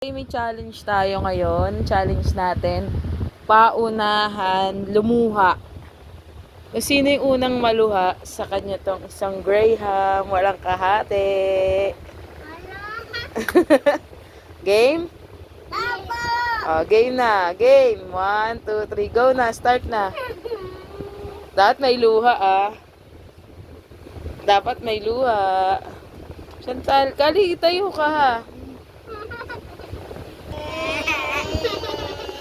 May challenge tayo ngayon. Challenge natin, paunahan lumuha. Kung sino yung unang maluha, sa kanya tong isang Graham, walang kahati. Game? Game na. Game. 1, 2, 3, go na. Start na. Dapat may luha Dapat may luha. Chantal, kali tayo ka ha.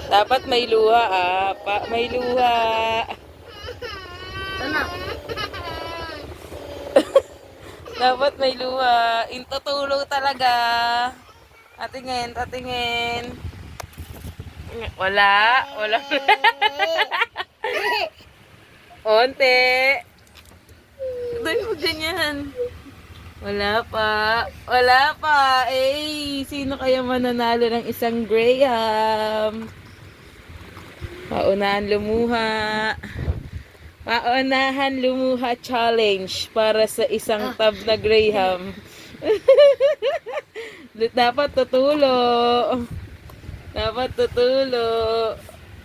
Dapat may luha may luha. Dapat may luha. Intutulog talaga. Tatingin. Wala. Onte. Doon mo ganyan. Wala pa. Sino kaya mananalo ng isang Graham? Paunahan lumuha challenge para sa isang tab na Graham. Dapat tutulo.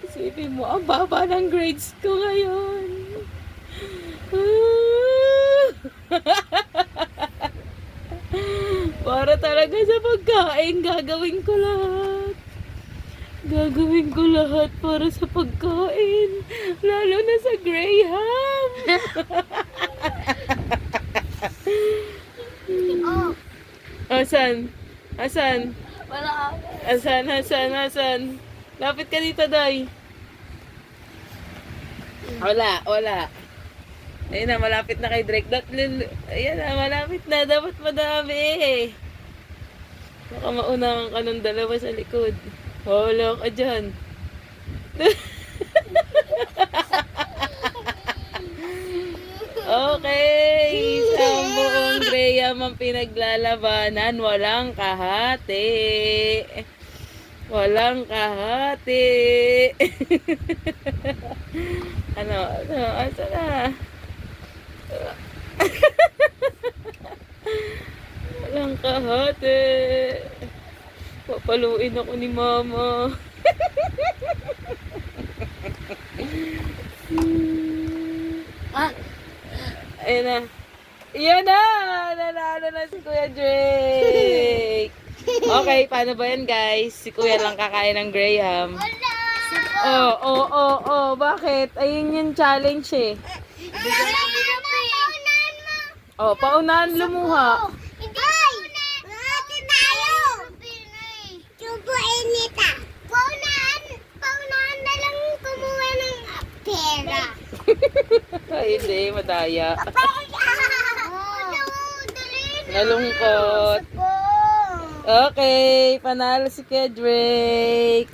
Isipin mo, ang baba ng grades ko ngayon. Para talaga sa pagkain, gagawin ko lahat para sa pagkain. Lalo na sa Graham. Asan? Wala. Asan? Lapit ka dito, Day. Wala. Ayun na, malapit na kay Drake. Ayan na, malapit na. Dapat madami Baka maunahan ka ng dalawa sa likod. Wala ka dyan. Okay. Isang buong Graham ang pinaglalabanan. Walang kahati. Asa na? Walang kahati. Papaluin ako ni Mama. Ayun na. Nanalo na si Kuya Drake. Okay, paano ba yan, guys? Si Kuya lang kakain ng Graham. Bakit? Ayun yung challenge paunahan lumuha. Ay, hindi, madaya. Nalungkot. Okay, panalo si Kuya Drake.